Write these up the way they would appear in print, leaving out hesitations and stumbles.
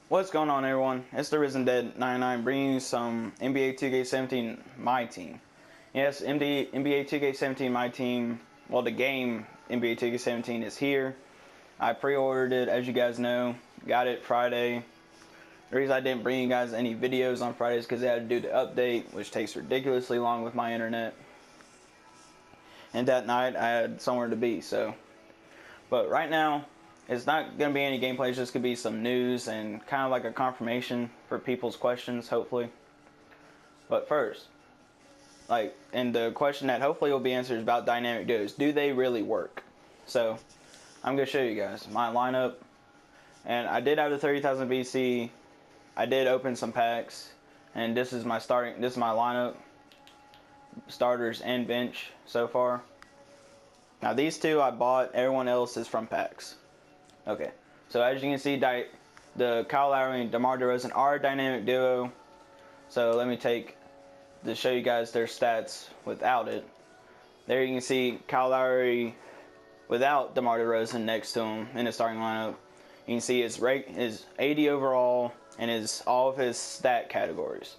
What's going on, everyone? It's the Risen Dead 99 bringing you some NBA 2K17 MyTeam. Yes, NBA 2K17 MyTeam. Well, the game NBA 2K17 is here. I pre-ordered it, as you guys know. Got it Friday. The reason I didn't bring you guys any videos on Friday is because I had to do the update, which takes ridiculously long with my internet. And that night I had somewhere to be, so. But right now, it's not going to be any gameplay, it's just going to be some news and kind of like a confirmation for people's questions, hopefully. But first, and the question that hopefully will be answered is about dynamic duos. Do they really work? So, I'm going to show you guys my lineup. And I did have the 30,000 BC. I did open some packs. And this is my lineup. Starters and bench so far. Now these two I bought, everyone else is from packs. Okay, so as you can see, the Kyle Lowry and DeMar DeRozan are a dynamic duo. So let me to show you guys their stats without it. There you can see Kyle Lowry without DeMar DeRozan next to him in the starting lineup. You can see his 80 overall and all of his stat categories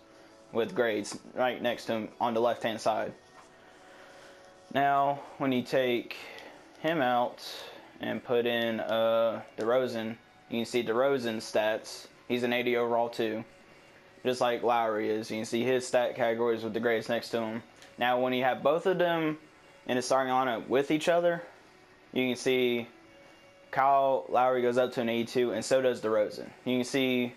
with grades right next to him on the left-hand side. Now, when you take him out and put in DeRozan, you can see DeRozan's stats. He's an 80 overall too, just like Lowry is. You can see his stat categories with the grades next to him. Now, when you have both of them in the starting lineup with each other, you can see Kyle Lowry goes up to an 82, and so does DeRozan. You can see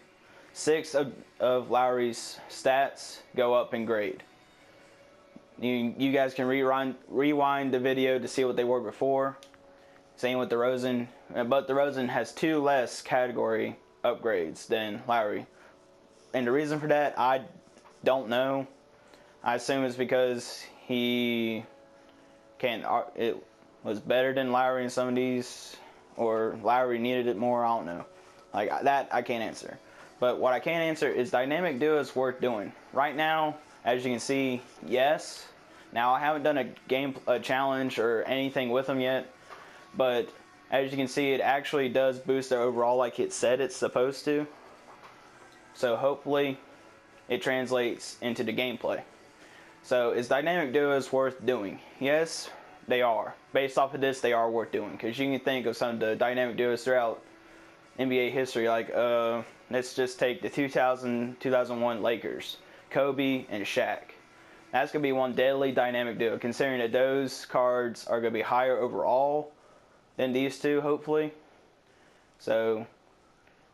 6 of Lowry's stats go up in grade. You guys can rewind the video to see what they were before. Same with DeRozan, but DeRozan has 2 less category upgrades than Lowry. And the reason for that, I don't know. I assume it's because it was better than Lowry in some of these, or Lowry needed it more, I don't know. Like that, I can't answer. But what I can answer is dynamic duos worth doing. Right now, as you can see, yes. Now, I haven't done a challenge or anything with them yet, but as you can see, it actually does boost their overall like it said it's supposed to. So hopefully, it translates into the gameplay. So, is dynamic duos worth doing? Yes, they are. Based off of this, they are worth doing, because you can think of some of the dynamic duos throughout NBA history, like let's just take the 2000-2001 Lakers, Kobe and Shaq. That's going to be one deadly dynamic duo, considering that those cards are going to be higher overall than these two, hopefully. So,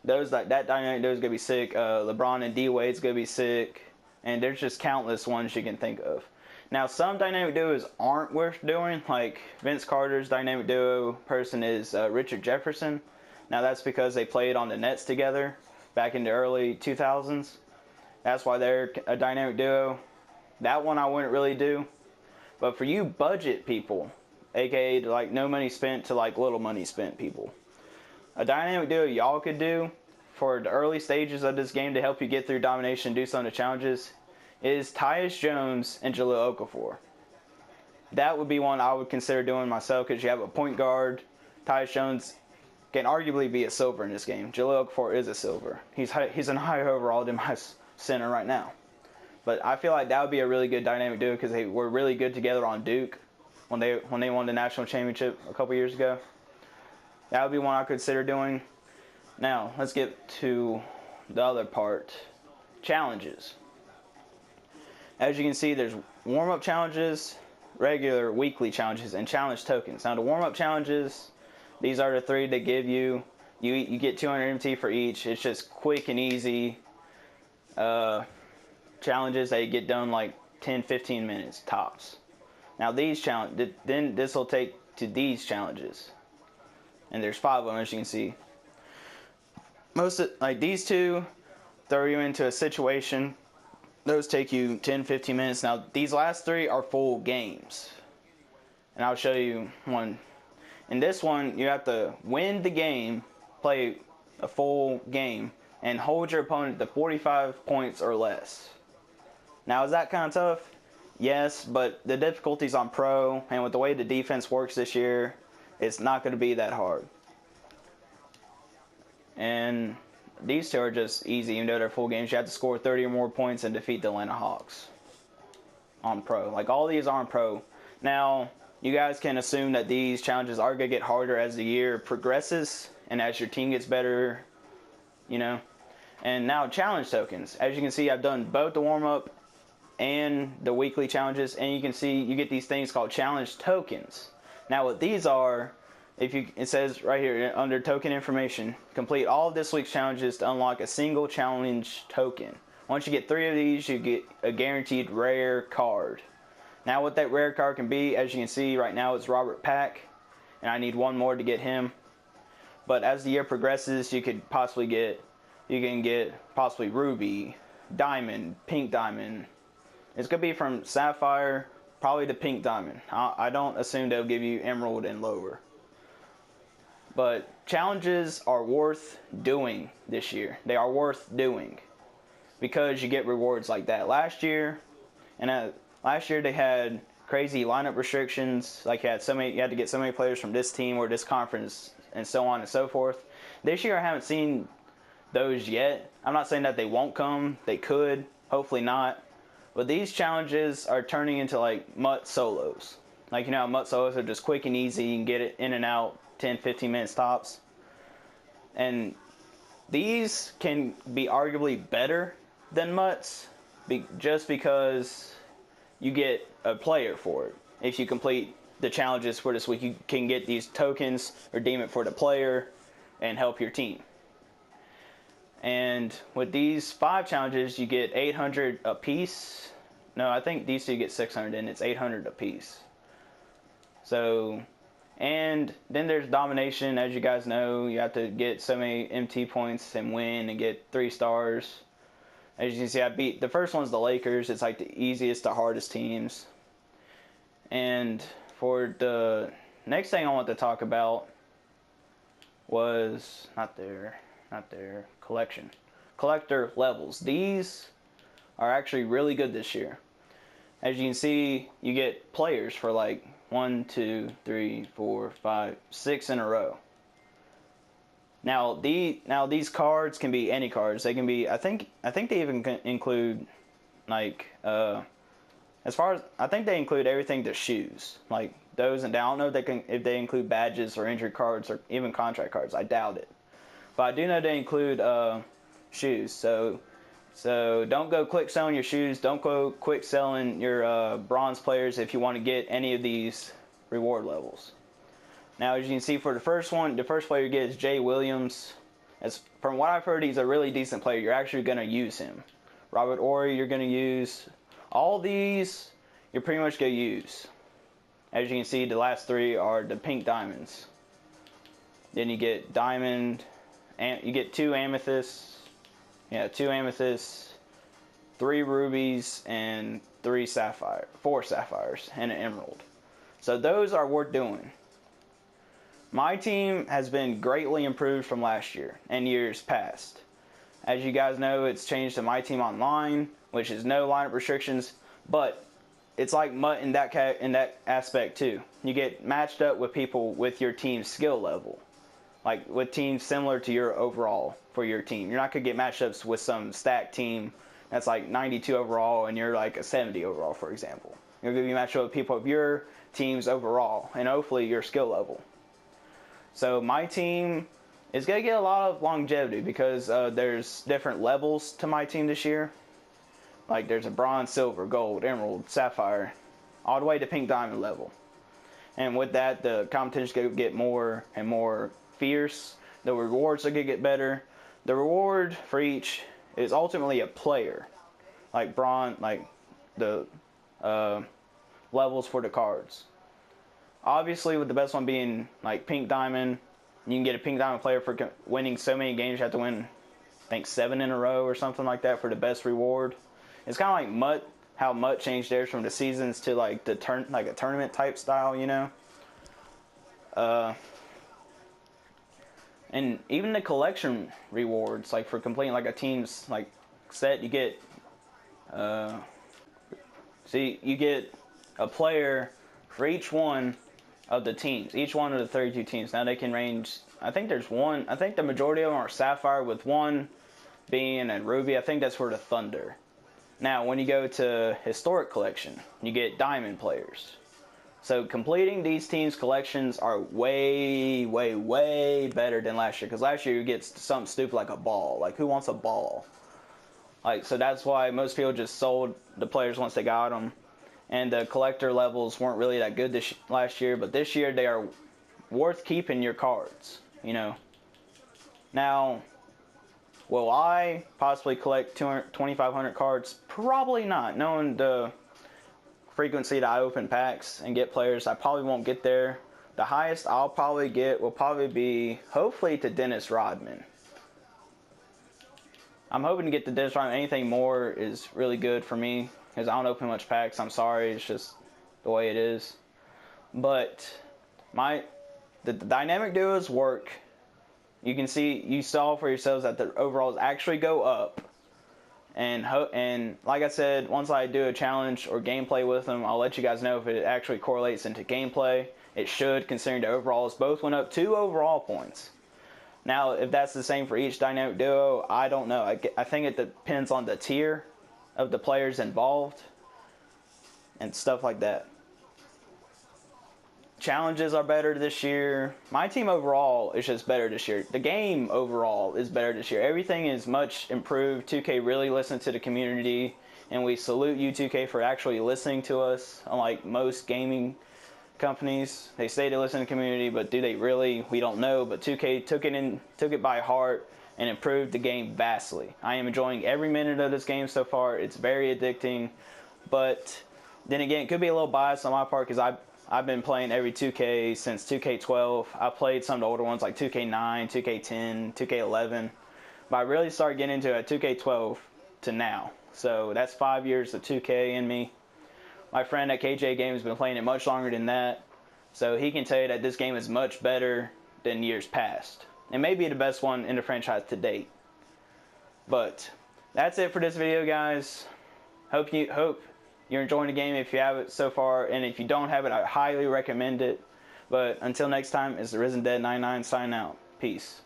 that dynamic duo is going to be sick. LeBron and D-Wade's going to be sick. And there's just countless ones you can think of. Now, some dynamic duos aren't worth doing, like Vince Carter's dynamic duo person is Richard Jefferson. Now, that's because they played on the Nets together back in the early 2000s. That's why they're a dynamic duo. That one I wouldn't really do. But for you budget people, aka like no money spent to like little money spent people, a dynamic duo y'all could do for the early stages of this game to help you get through domination and do some of the challenges is Tyus Jones and Jahlil Okafor. That would be one I would consider doing myself, because you have a point guard. Tyus Jones can arguably be a silver in this game. Jahlil Okafor is a silver. He's an higher overall than my center right now. But I feel like that would be a really good dynamic duo, because they were really good together on Duke when they won the national championship a couple years ago. That would be one I could consider doing. Now, let's get to the other part. Challenges. As you can see, there's warm-up challenges, regular weekly challenges, and challenge tokens. Now, the warm-up challenges, these are the 3 they give you. You get 200 MT for each. It's just quick and easy challenges that get done like 10-15 minutes tops. Now then this will take to these challenges, and there's 5 of them, as you can see. These 2 throw you into a situation. Those take you 10-15 minutes. Now these last 3 are full games, and I'll show you one. In this one, you have to win the game, play a full game, and hold your opponent to 45 points or less. Now, is that kind of tough? Yes, but the difficulty's on pro, and with the way the defense works this year, it's not going to be that hard. And these two are just easy, even though they're full games. You have to score 30 or more points and defeat the Atlanta Hawks on pro. Like, all these are on pro. Now, you guys can assume that these challenges are going to get harder as the year progresses and as your team gets better, you know. And now, challenge tokens. As you can see, I've done both the warm-up and the weekly challenges, and you can see you get these things called challenge tokens. Now, what these are, it says right here under token information, complete all of this week's challenges to unlock a single challenge token. Once you get 3 of these, you get a guaranteed rare card. Now, what that rare card can be, as you can see right now, it's Robert Pack, and I need 1 more to get him. But as the year progresses, you can get possibly Ruby, Diamond, Pink Diamond. It's going to be from Sapphire, probably to Pink Diamond. I don't assume they'll give you Emerald and lower. But challenges are worth doing this year. They are worth doing because you get rewards like that. Last year they had crazy lineup restrictions. Like you had to get so many players from this team or this conference, and so on and so forth. This year I haven't seen those yet. I'm not saying that they won't come. They could. Hopefully not. But these challenges are turning into like MUT solos. Like, you know, MUT solos are just quick and easy. You can get it in and out 10-15 minutes tops. And these can be arguably better than MUTs just because you get a player for it. If you complete the challenges for this week, you can get these tokens, redeem it for the player, and help your team. And with these 5 challenges, you get 800 a piece. No, I think these 2 get 600, and it's 800 a piece. So, and then there's domination. As you guys know, you have to get so many MT points and win and get 3 stars. As you can see, I beat the first one's the Lakers. It's like the easiest to hardest teams. And for the next thing I want to talk about was not there, collector levels. These are actually really good this year. As you can see, you get players for like 1, 2, 3, 4, 5, 6 in a row. Now these cards can be any cards. They can be, I think they even include like I think they include everything to shoes, like those, and I don't know if they include badges or injury cards or even contract cards. I doubt it, but I do know they include shoes. So don't go quick selling your shoes. Don't go quick selling your bronze players if you want to get any of these reward levels. Now, as you can see, for the first one, the first player you get is Jay Williams. From what I've heard, he's a really decent player. You're actually going to use him. Robert Horry, you're going to use. All these, you're pretty much going to use. As you can see, the last 3 are the pink diamonds. Then you get diamond, and you get 2 amethysts. Yeah, 2 amethysts, 3 rubies, and 4 sapphires, and an emerald. So those are worth doing. My team has been greatly improved from last year and years past. As you guys know, it's changed to MyTeam Online, which is no lineup restrictions, but it's like MUT in that aspect too. You get matched up with people with your team's skill level, like with teams similar to your overall for your team. You're not going to get matched ups with some stacked team that's like 92 overall and you're like a 70 overall, for example. You're going to be matched up with people of your team's overall and hopefully your skill level. So my team is going to get a lot of longevity because there's different levels to my team this year. Like there's a bronze, silver, gold, emerald, sapphire, all the way to pink diamond level. And with that, the competition's going to get more and more fierce. The rewards are going to get better. The reward for each is ultimately a player. Like bronze, like the levels for the cards. Obviously, with the best one being like pink diamond, you can get a pink diamond player for winning so many games. You have to win, I think, 7 in a row or something like that for the best reward. It's kind of like MUT, how MUT changed theirs from the seasons to like a tournament type style, you know. And even the collection rewards, like for completing like a team's like set, you get you get a player for each one of the teams, each one of the 32 teams. Now they can range I think there's one. I think the majority of them are Sapphire, with one being a Ruby. I think that's for the Thunder. Now, when you go to Historic Collection, you get Diamond players. So completing these teams' collections are way, way, way better than last year. Because last year you get something stupid like a ball. Like, who wants a ball? Like, so that's why most people just sold the players once they got them. And the collector levels weren't really that good last year. But this year they are worth keeping your cards, you know. Now, will I possibly collect 2,500 cards? Probably not. Knowing the frequency that I open packs and get players, I probably won't get there. The highest I'll probably get will probably be, hopefully, to Dennis Rodman. I'm hoping to get to Dennis Rodman. Anything more is really good for me, because I don't open much packs. I'm sorry, it's just the way it is. But the dynamic duos work. You saw for yourselves that the overalls actually go up. And like I said, once I do a challenge or gameplay with them, I'll let you guys know if it actually correlates into gameplay. It should, considering the overalls both went up 2 overall points. Now, if that's the same for each dynamic duo, I don't know. I think it depends on the tier of the players involved and stuff like that. Challenges are better this year. My team overall is just better this year. The game overall is better this year. Everything is much improved. 2K really listened to the community, and we salute you, 2K, for actually listening to us. Unlike most gaming companies, they say they listen to the community, but do they really? We don't know. But 2K took it by heart and improved the game vastly. I am enjoying every minute of this game so far. It's very addicting, but then again, it could be a little biased on my part because I've been playing every 2K since 2K12. I played some of the older ones like 2K9, 2K10, 2K11. But I really started getting into it at 2K12 to now. So that's 5 years of 2K in me. My friend at KJ Games has been playing it much longer than that. So he can tell you that this game is much better than years past. It may be the best one in the franchise to date. But that's it for this video, guys. Hope you're enjoying the game if you have it so far, and if you don't have it, I highly recommend it. But until next time, it's the Risen Dead 99 signing out. Peace.